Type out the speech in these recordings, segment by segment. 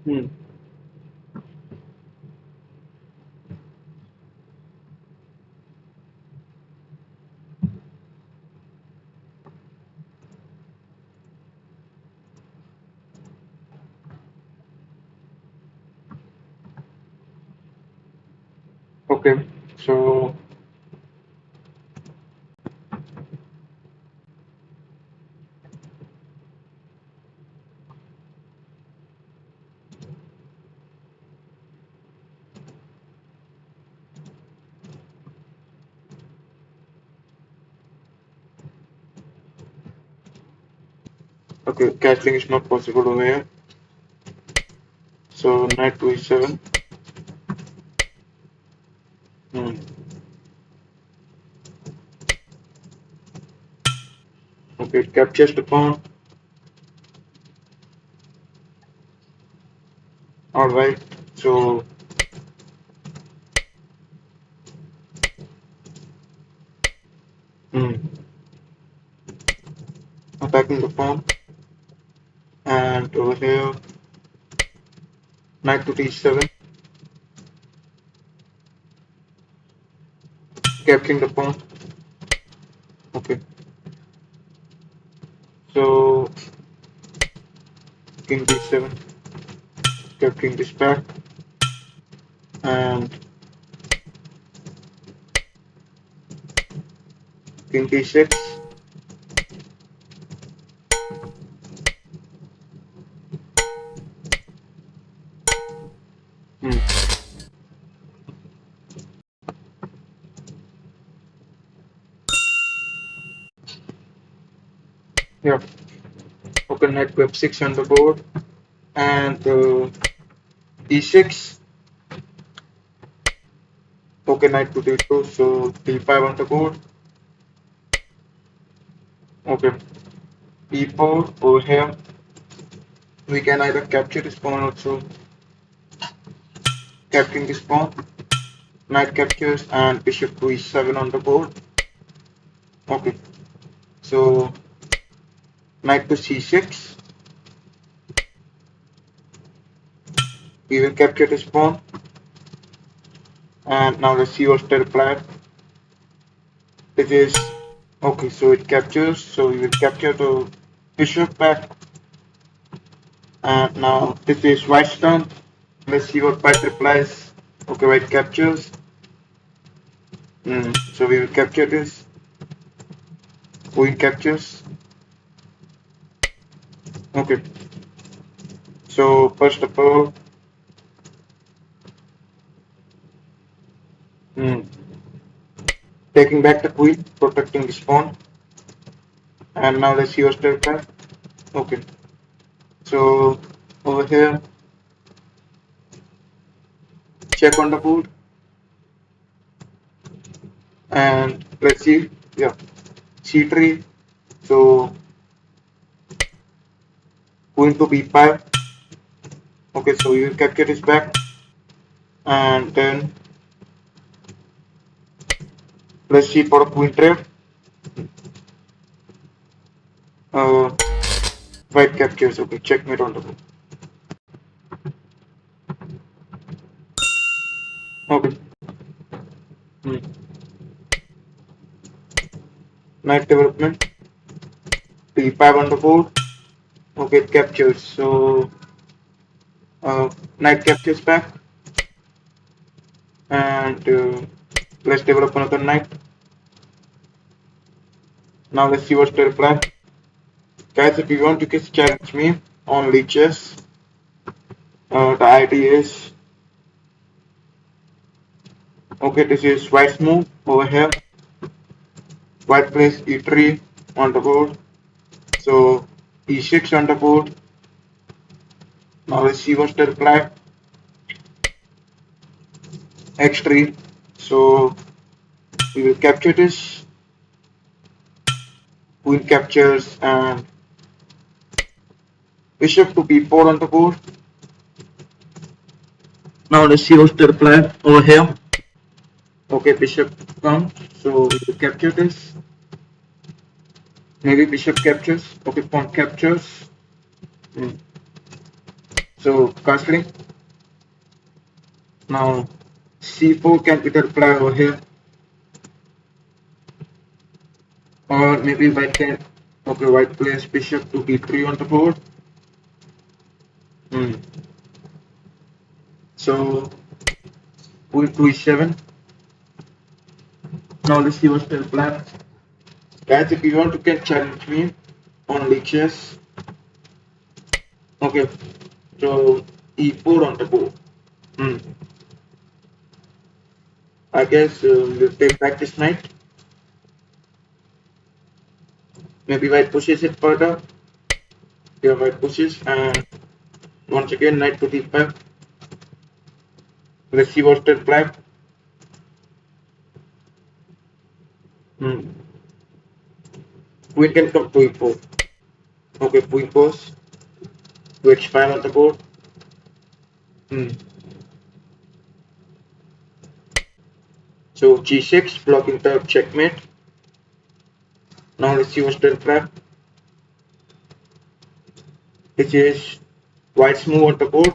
Hmm. Okay. So okay, castling is not possible over here. So knight to e7. Hmm. Okay, it captures the pawn. All right. So hmm, attacking the pawn, and over here knight to d7, capturing the pawn. Okay. So king d7, capturing this back, and king d6. Hmm. Yeah. Okay, knight to f6 on the board, and e6. Okay, knight to d2, so d5 on the board. Okay, e4 over here. We can either capture this pawn also, capturing this pawn. Knight captures and bishop to e7 on the board. Okay, so knight to c6. We will capture this pawn, and now let's see what's the reply. It is okay, so it captures. So we will capture the bishop back, and now this is white's turn. Let's see what white replies. Okay, white captures. So we will capture this. Queen captures. Okay, so first of all, mm, taking back the queen, protecting this pawn, and now let's see what's the reply. Okay, so over here, check on the board, and let's see. Yeah, c3. So queen to b5. Okay, so you will capture this back, and then let's see for a queen trap. Uh, white captures. Okay, checkmate on the board. Okay, hmm. Knight development. b5 on the board. Okay, it captures. So knight captures back, and let's develop another knight. Now let's see what's the reply. Guys, if you want, you can challenge me on Lichess. The ID is okay. This is white's move over here. White plays e3 on the board. So e6 on the board. Now let's see what's the reply. x3. So we will capture this. Queen captures and bishop to b4 on the board. Now let's see what's the reply over here. Okay, bishop comes. So we will capture this. Maybe bishop captures. Okay, pawn captures. Hmm. So castling. Now c4 can either play over here, or maybe white can. Okay, white plays bishop to d3 on the board. Hmm. So queen to e7. Now let's see what's the plan. Guys, if you want, you can challenge me on Lichess. Okay, so e4 on the board. Hmm. I guess we'll take back this knight. Maybe white pushes it further. Yeah, white pushes, and once again knight to d5. Let's see what's the plan. Hmm. Queen can come to e4. Okay, queen goes to h5 on the board. Hmm. So g6 blocking the checkmate. Now let's see what's the plan. Which is white's move on the board.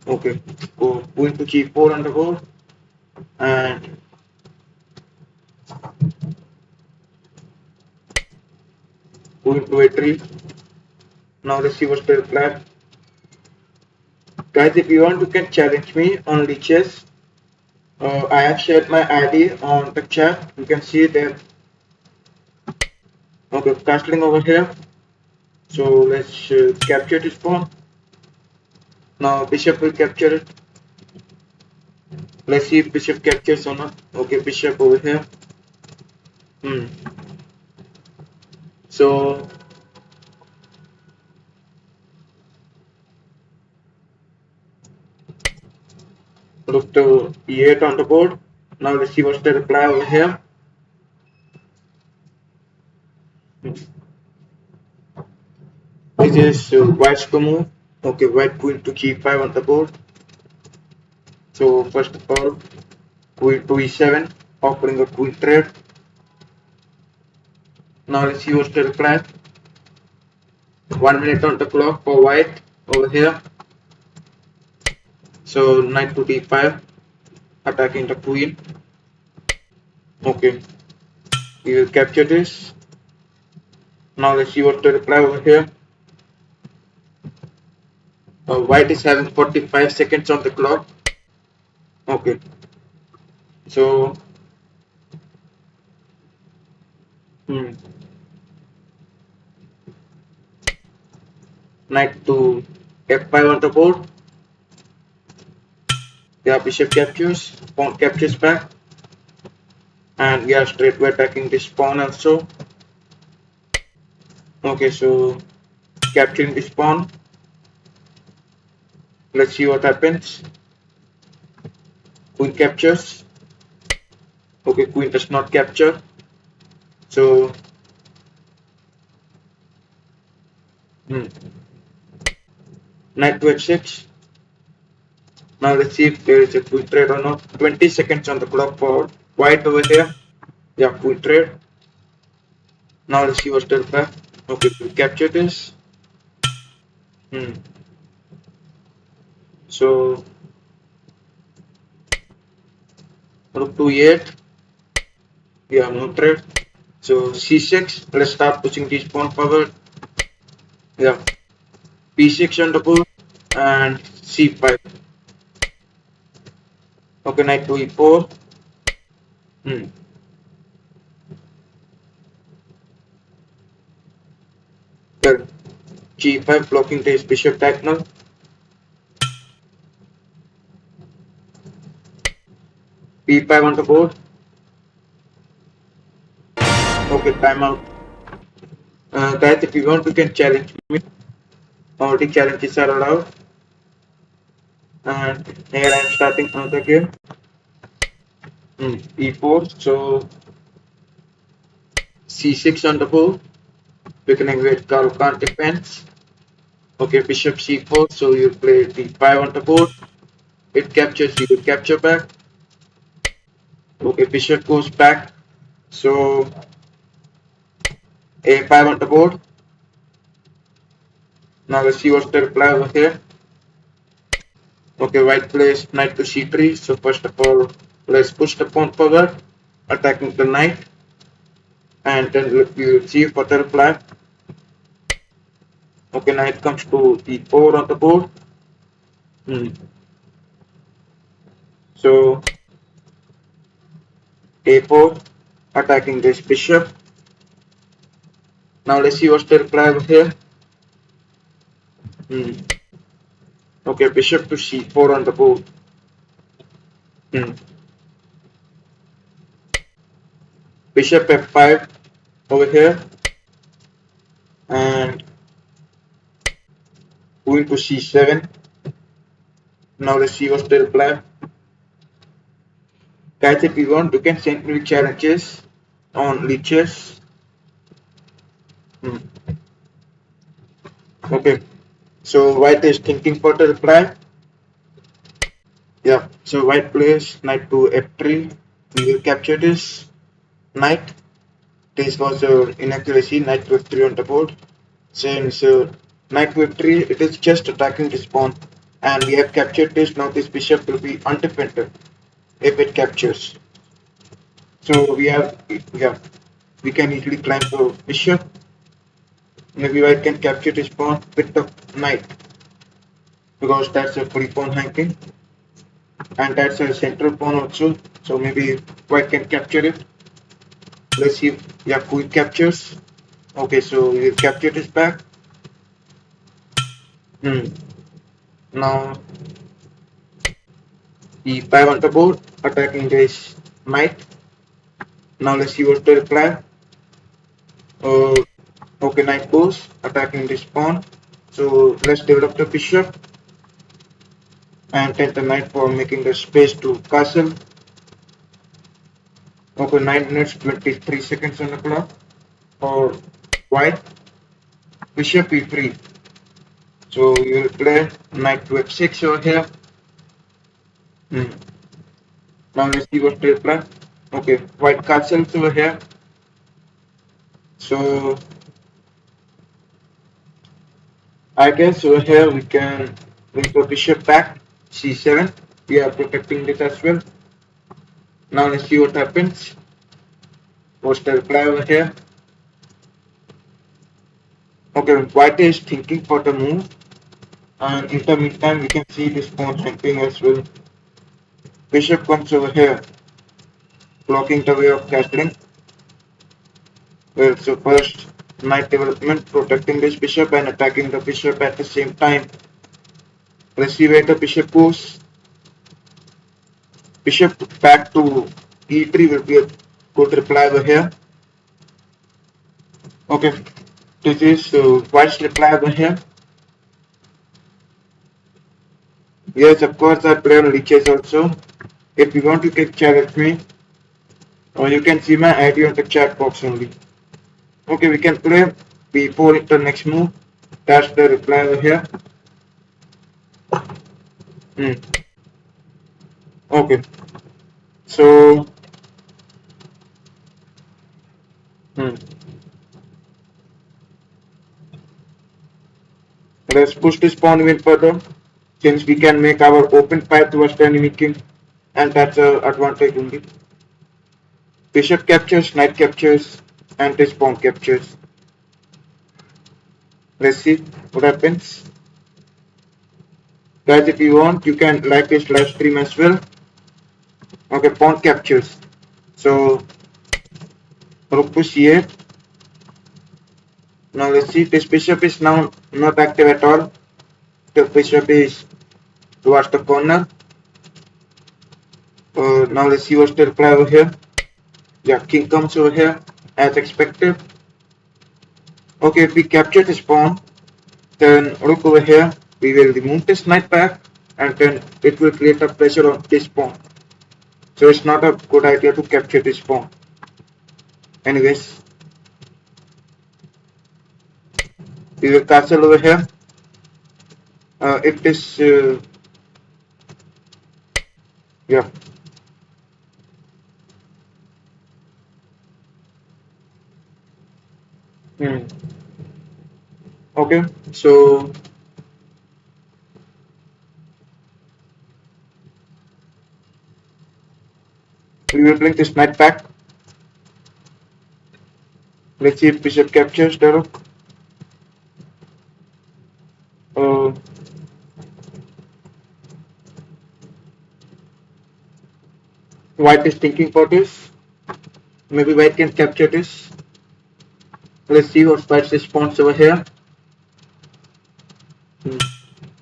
Okay, so queen to g4 on the board, and queen to a3. Now let's see what's the plan. Guys, if you want, you can challenge me on Lichess. I have shared my ID on the chat. You can see there. Okay, castling over here. So let's capture this pawn. Now bishop will capture it. Let's see if bishop captures or not. Okay, bishop over here. Hmm. So look to e8 on the board. Now let's see what's the reply over here. Hmm. This is white's to move. Okay, white queen to g5 on the board. So first of all, queen to e7, offering a queen trade. Now let's see what's the reply. 1 minute on the clock for white over here. So knight to d5, attacking the queen. Okay, we will capture this. Now let's see what's the reply over here. White is having 45 seconds on the clock. Okay, so hmm, knight to f5 on the board. Yeah, bishop captures, pawn captures back, and we are straightway attacking this pawn also. Okay, so capturing this pawn. Let's see what happens. Queen captures. Okay, queen does not capture. So hmm, knight to h6. Now let's see if there is a queen trade or not. 20 seconds on the clock for white over here. Yeah, queen trade. Now let's see what's the reply. Okay, we capture this. Hmm. So rook to e8. Yeah, no trade. So c6. Let's start pushing this pawn forward. Yeah, b6 on the board and c5. Okay, knight to e4. Hmm. There. g5 blocking this bishop diagonal. b5 on the board. Okay, timeout. Guys, if you want, you can challenge me. All the challenges are allowed. And here I am starting another game. e4. So c6 on the board. Beginning with Karukan defense. Okay, bishop c4. So you play d5 on the board. It captures, you capture back. Okay, bishop goes back. So a5 on the board. Now let's see what's the reply over here. Okay, white plays knight to c3. So first of all, let's push the pawn forward, attacking the knight, and then we will see further flag. Okay, knight comes to e4 on the board. Hmm. So a4, attacking this bishop. Now let's see what's the reply over here. Hmm. Okay, bishop to c4 on the board. Hmm. Bishop f5 over here, and queen to c7. Now let's see what's the reply. Guys, if you want, you can send me challenges on Lichess. Hmm. Okay, so white is thinking for the reply. Yeah, so white plays knight to f3. We will capture this knight. This was an inaccuracy, knight to f3 on the board. Since knight to f3, it is just attacking this pawn. And we have captured this. Now this bishop will be undefended if it captures. So we can easily climb the bishop. Maybe white can capture this pawn with the knight because that's a free pawn hanging, and that's a central pawn also. So maybe white can capture it. Let's see. Yeah, queen captures. Okay, so we will capture this back. Hmm. Now e5 on the board, attacking this knight. Now let's see what's the reply. Uh, okay, knight goes, attacking this pawn. So let's develop the bishop and take the knight for making the space to castle. Okay, 9 minutes 23 seconds on the clock for white. Bishop e3. So we will play knight to f6 over here. Hmm. Now let's see what's the reply. Okay, white castles over here. So I guess over here we can bring the bishop back, c7. We are protecting this as well. Now let's see what happens. What's the reply over here? Okay, white is thinking for the move, and in the meantime we can see this pawn jumping as well. Bishop comes over here, blocking the way of castling. Well, so first knight development, protecting this bishop and attacking the bishop at the same time. Let's see where the bishop goes. Bishop back to e3 will be a good reply over here. Okay, this is white's reply over here. Yes, of course, I play on Lichess also. If you want, you can challenge me, or you can see my ID on the chat box only. Okay, we can play before the next move. That's the reply over here. Hmm. Okay, so hmm. Let's push this pawn even further, since we can make our open path towards the enemy king, and that's an advantage only. Bishop captures, knight captures, and this pawn captures. Let's see what happens. Guys, if you want, you can like this live stream as well. Okay, pawn captures. So rook to c8. Now let's see. This bishop is now not active at all. The bishop is towards the corner. Now let's see what's the reply over here. Yeah, king comes over here as expected. Okay, if we capture this pawn, then rook over here. We will remove this knight back, and then it will create a pressure on this pawn. So it's not a good idea to capture this pawn. Anyways, we will castle over here. If this, yeah. Hmm. Okay, so We will bring this knight back. Let's see if bishop captures the rook. Uh, White is thinking for this. Maybe white can capture this. Let's see what white's response over here.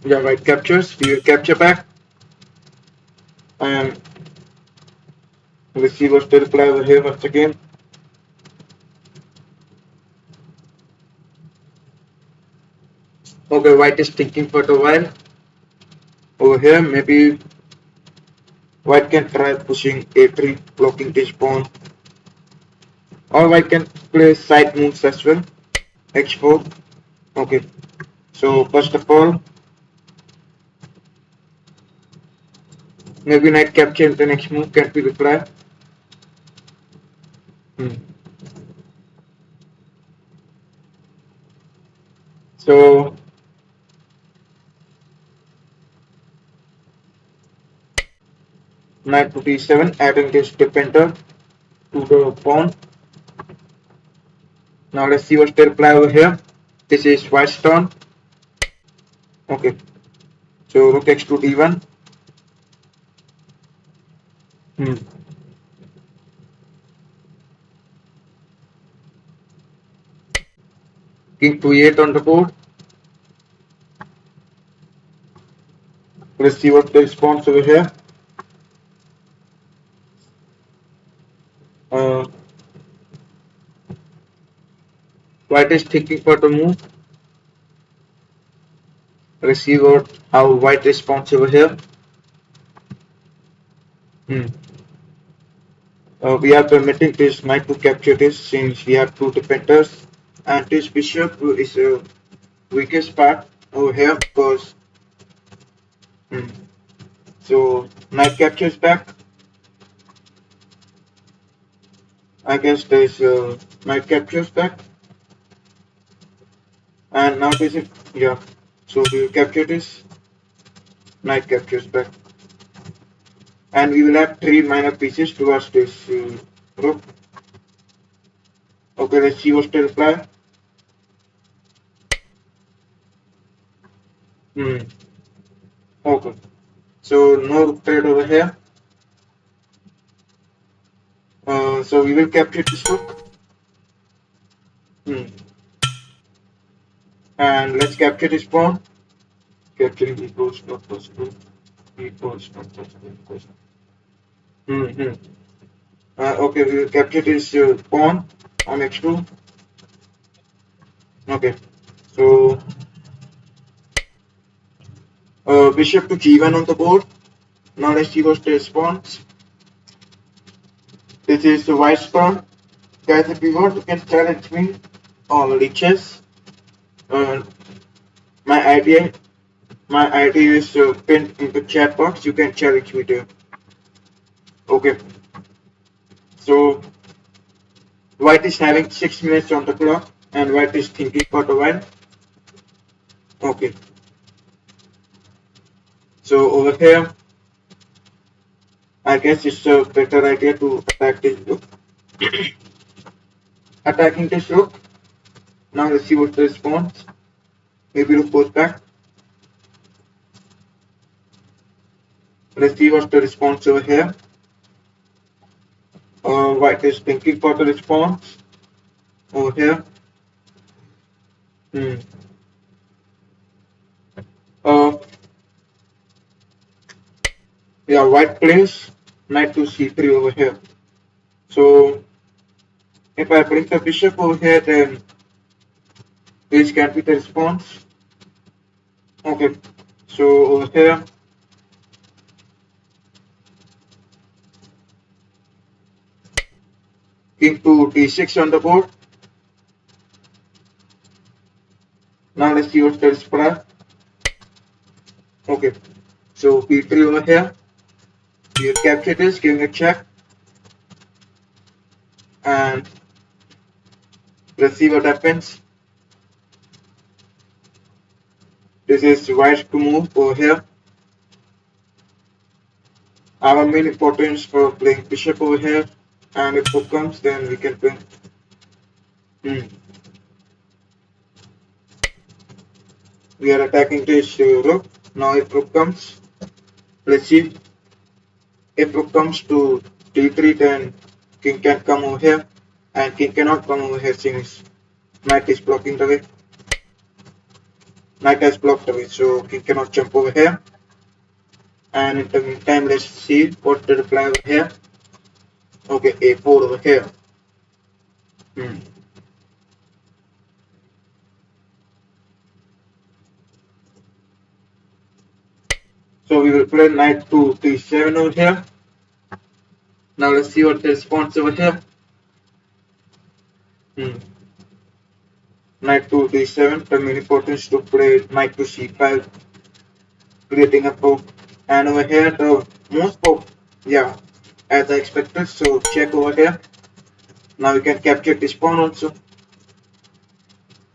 Yeah, white captures. We will capture back. And let's see what's the reply over here once again. Okay, white is thinking for a while. Over here, maybe white can try pushing a3, blocking this pawn. Or white can play side moves as well. h4. Okay. So first of all, maybe knight capture the next move can be replied. So knight to d7, adding this defender to the pawn. Now let's see what's the reply over here. This is white's turn. Okay. So rook x to d1. King to e8 on the board. Let's see what the response over here. Uh, White is thinking for the move. Let's see how white responds over here. We are permitting this knight to capture this since we have two defenders, and this bishop is the weakest part over here because so knight captures back. I guess there's knight captures back, and now this is yeah. So we will capture this. Knight captures back, and we will have three minor pieces towards this rook. Okay, let's see what's the reply. Okay, so no rook trade over here. So we will capture this rook. And let's capture this pawn. Capturing equals not possible. Equals not possible. Equals. Okay, we will capture this pawn on x2. Okay, so bishop to g1 on the board. Now let's see what's the response. This is the white's pawn. Guys, if you want, you can challenge me on Lichess. My idea is pinned in the chat box. You can challenge me there. Okay. So white is having 6 minutes on the clock, and white is thinking for a while. Okay. So over here, I guess it's a better idea to attack this rook. Attacking this rook. Now let's see what's the response. Maybe rook goes back. Let's see what's the response over here. White is thinking for the response over here. Yeah, white plays knight to c3 over here. So if I bring the bishop over here, then this can be the response. Okay, so over here, king to d6 on the board. Now let's see what's the reply. Okay, so b3 over here. You capture this, giving a check, and let's see what happens. This is white to move over here. our main importance for playing bishop over here, and if rook comes, then we can play. We are attacking this rook. Now if rook comes, let's see. If rook comes to d3, then king can come over here, and king cannot come over here since knight is blocking the way. Knight has blocked the way, so king cannot jump over here. And in the meantime, let's see what the reply over here. Okay, a4 over here. So we will play knight to d7 over here. Now let's see what the response over here. Knight to d7, the main importance to play knight to c5, creating a poke. And over here, the most poke, yeah, as I expected. So check over here. Now we can capture this pawn also.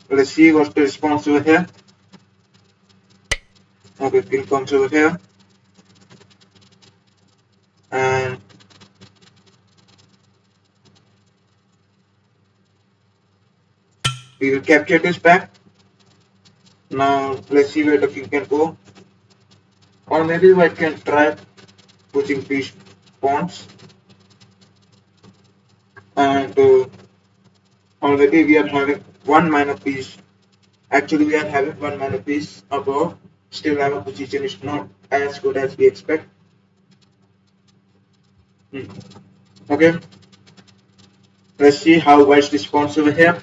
Let's see what's the response over here. Okay, king comes over here. And we will capture this back. Now let's see where the king can go. Or maybe I can try pushing these pawns. And already we are having one minor piece. Actually, we are having one minor piece above. Still, our position is not as good as we expect. Okay. Let's see how white responds over here.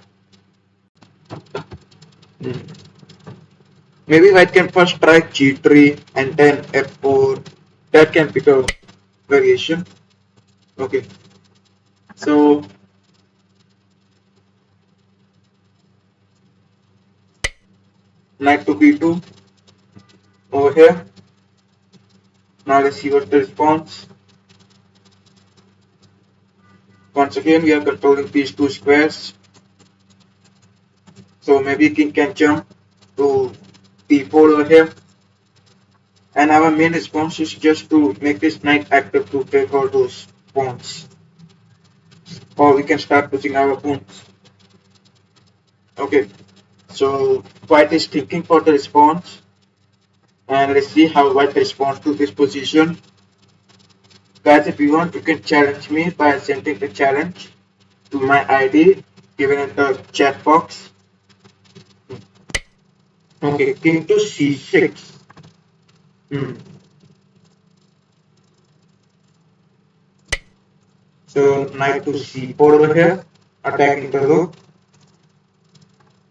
Maybe white can first try g3 and then f4. That can be the variation. Okay. So knight to b2 over here. Now let's see what's the response. Once again, we are controlling these two squares. So maybe king can jump to d4 over here. And our main response is just to make this knight active to take all those pawns. Or we can start pushing our pawns. Okay, so white is thinking for the response. And let's see how white responds to this position. Guys, if you want, you can challenge me by sending the challenge to my ID given in the chat box. Okay, king to c6. So knight to c4 over here, attacking the rook.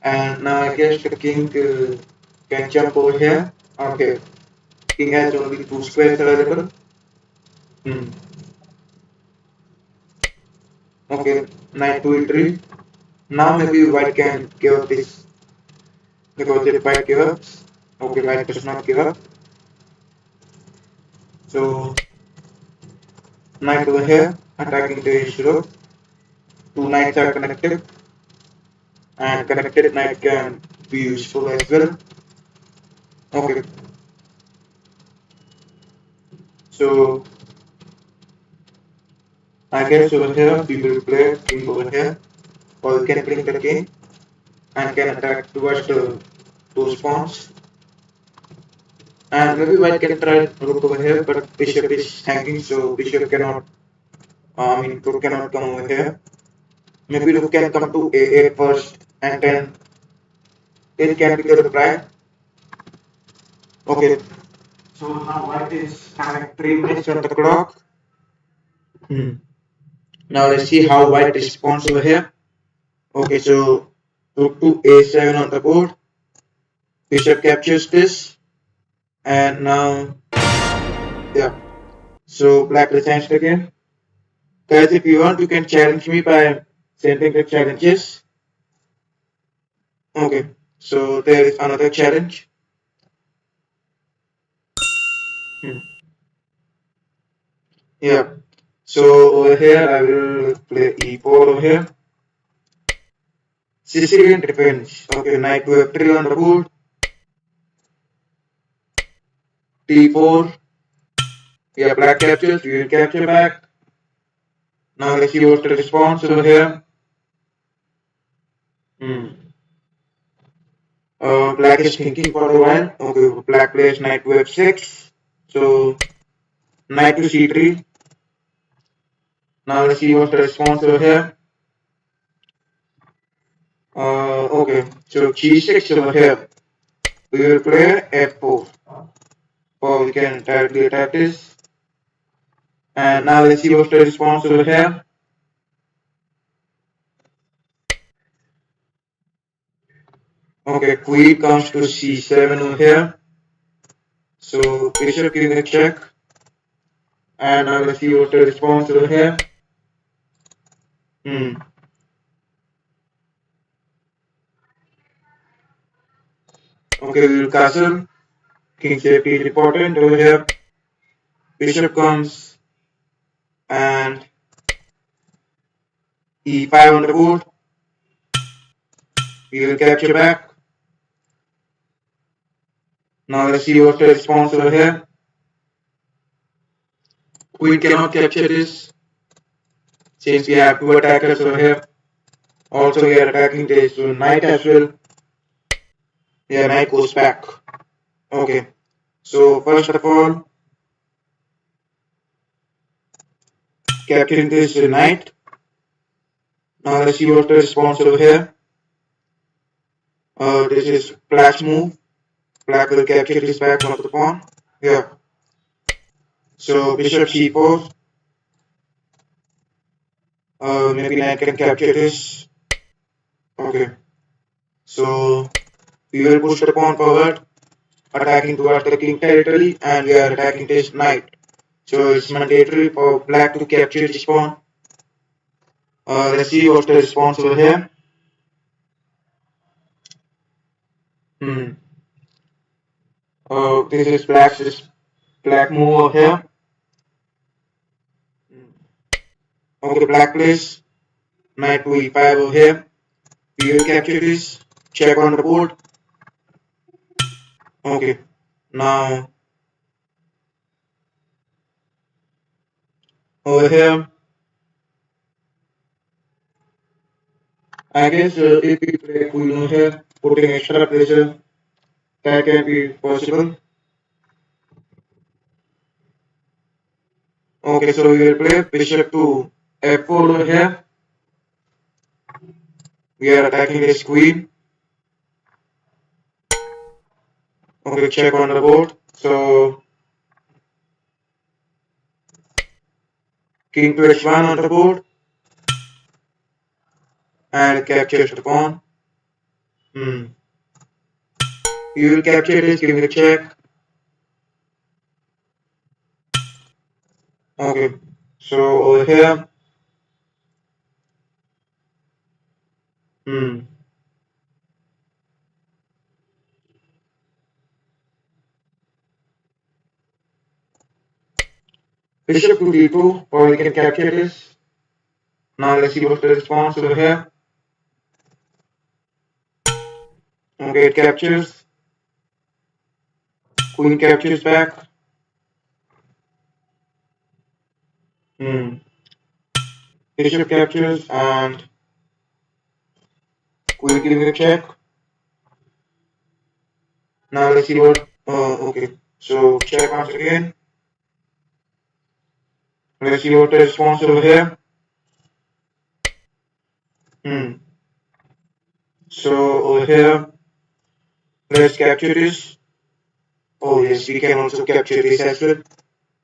And now I guess the king can jump over here. Okay, king has only two squares available. Okay, knight to e3. Now maybe white can give up this, because if white gives up, okay, white does not give up. So knight over here, attacking the rook. Two knights are connected, and connected knight can be useful as well. Okay. So I guess over here we will play king over here, or we can bring the king and can attack towards the two pawns. And maybe white can try rook over here, but bishop is hanging, so bishop cannot. Rook cannot come over here. Maybe rook can come to a8 first, and then it can be the reply. Okay. So now white is having 3 minutes on the clock. Now let's see how white responds over here. Okay, so rook to a7 on the board. Bishop captures this, and now, yeah. So black resigns again. Guys, if you want, you can challenge me by sending the challenges. Okay, so there is another challenge. Yeah. So over here, I will play e4 over here. Sicilian defense. Okay, knight to f3 on the board. d4. Yeah, black captures, we will capture back. Now let's see what's the response over here. Hmm. Black is thinking for a while. Okay, black plays knight to f6. So knight to c3. Now let's see what's the response over here. Okay, so g6 over here. We will play f4. Or we can directly attack this. And now let's see what's the response over here. Okay, queen comes to c7 over here. So bishop giving a check. And now let's see what's the response over here. Hmm. Okay, we will castle. King safety is important over here. Bishop comes and e5 on the board. We will capture back. Now let's see what's the response over here. Queen cannot capture this since we have two attackers over here. Also we are attacking this knight as well. Yeah, knight goes back. Okay. So first of all, capturing this knight. Now let's see what's the response over here. This is black's move. Black will capture this back one of the pawn. Yeah. So bishop c4. Maybe knight can capture this. Okay. So we will push the pawn forward, attacking towards the king territory, and we are attacking this knight. So it's mandatory for black to capture this pawn. Let's see what's the response over here. Hmm. This is black move over here. Okay, black plays knight to e5 over here. We will capture this. Check on the board. Okay. Now over here, I guess if we play queen over here, putting extra pressure, that can be possible. Okay, so we will play bishop to f4 over here. We are attacking this queen. Okay, check on the board. So king to h1 on the board and it captures the pawn. Hmm. You will capture this, giving a check. Okay, so over here, hmm. Bishop to d2, or we can capture this. Now let's see what's the response over here. Okay, it captures. Queen captures back. Hmm. Bishop captures and queen giving a check. Now let's see what. Okay. So check once again. Let's see what the response over here. Hmm. So over here, let's capture this. Oh yes, we can also capture this as well.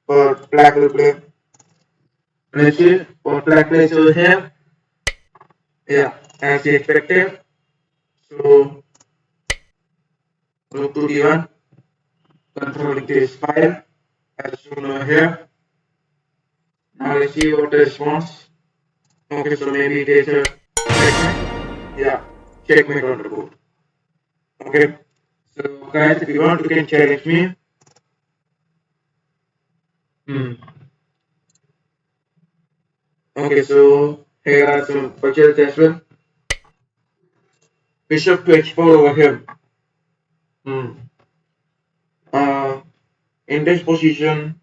But black will play. Let's see what black plays over here. Yeah, as we expected. So rook to d1, controlling this file as shown over here. Now let's see what the response. Okay, so maybe it is a checkmate. Yeah, checkmate on the board. Okay, so guys, if you want, you can challenge me. Hmm. Okay, so here are some purchases as well. Bishop to h4 over here. Hmm. Uh, in this position,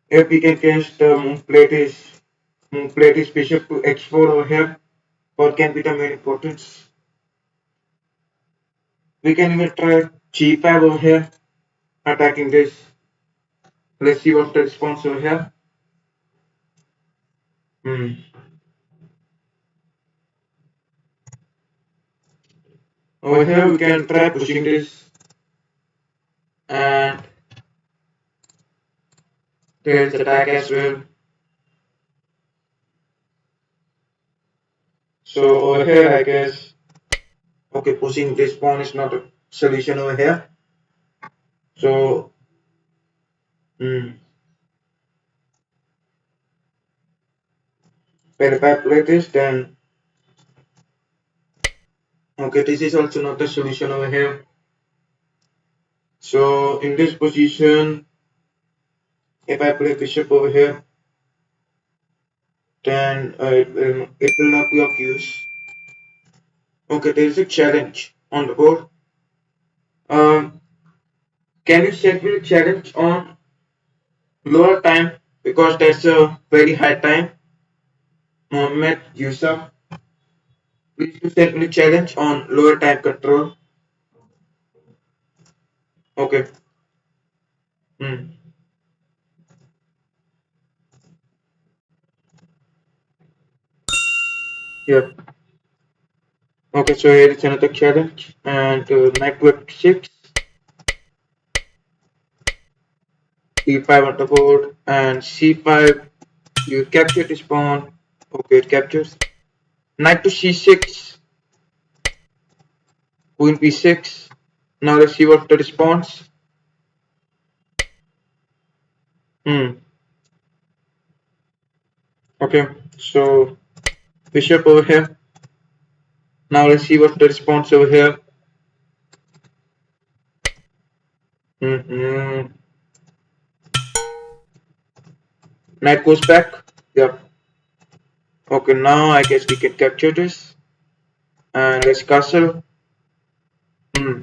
If we can catch the move plate is bishop to x4 over here, or can be the main importance. We can even try g5 over here, attacking this. Let's see what the response over here. Hmm. Over here we can try pushing this, and there's attack as well. So over here I guess, okay, pushing this pawn is not a solution over here. So if I play this, then okay, this is also not a solution over here. So in this position, if I play bishop over here, then it will not be of use. Okay, there is a challenge on the board. Um, can you set me the challenge on lower time, because that's a very high time? Mohammed Yusuf, please to set me the challenge on lower time control. Okay. Hmm. Yeah. Okay, so here is another challenge, and knight to f6, e5 on the board, and c5. You capture this pawn. Okay, it captures. Knight to c6, queen b6. Now let's see what the response. Hmm. Okay, so bishop over here. Now let's see what the response over here. Hmm. Knight goes back. Yep. Okay, now I guess we can capture this. And let's castle. Hmm.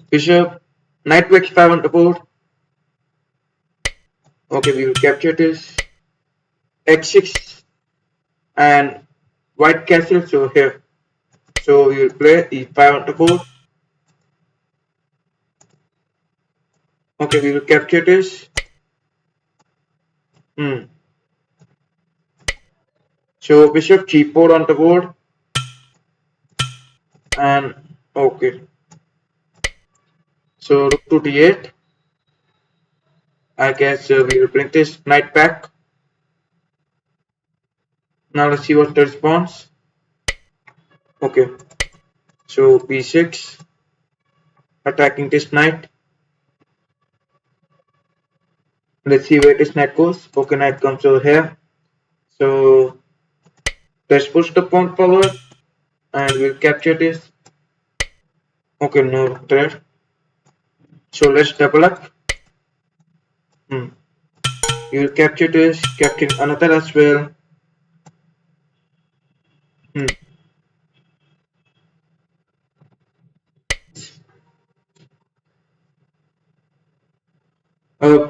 Bishop. Knight to h5 on the board. Okay, we will capture this. x6 and white castles over here. So we will play e5 on the board. Okay, we will capture this. Hmm. So bishop g4 on the board, and okay. So rook to d8. I guess we will bring this knight back. Now let's see what the response. Okay. So b6, attacking this knight. Let's see where this knight goes. Okay, knight comes over here. So let's push the pawn forward, and we'll capture this. Okay, no threat. So let's double up. Hmm. You will capture this, capture another as well. Hmm.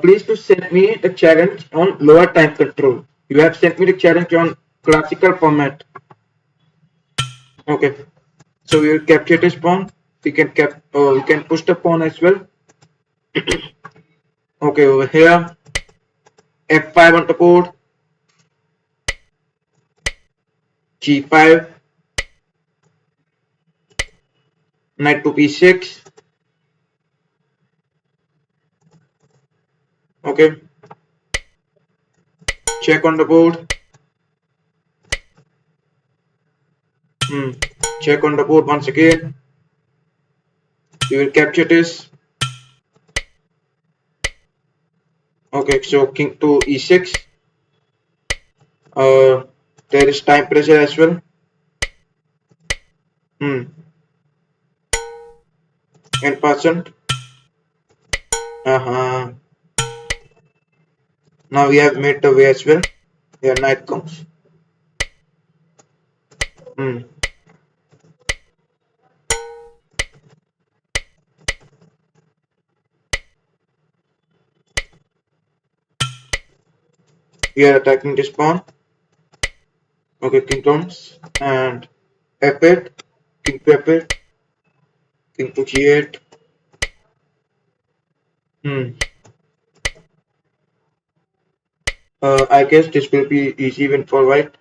Please to send me the challenge on lower time control. You have sent me the challenge on classical format. Okay. So we will capture this pawn. We can push the pawn as well. Okay, over here. F5 on the board. G5. Knight to B6. Okay. Check on the board. Hmm. Check on the board once again. We will capture this. Okay, so king to E6. Uh, there is time pressure as well. Hmm. N%. Uh-huh. Now we have made the way as well. Here knight comes. Hmm. Here attacking this pawn. Okay, king comes and f8, king to f8, king to g8. Hmm. I guess this will be easy win for white.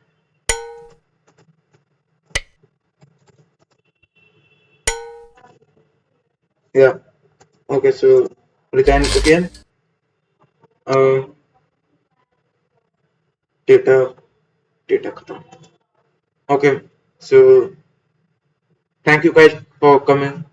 Yeah. Okay, so resign it again. Uh, data, data खत्म. Okay, so thank you guys for coming.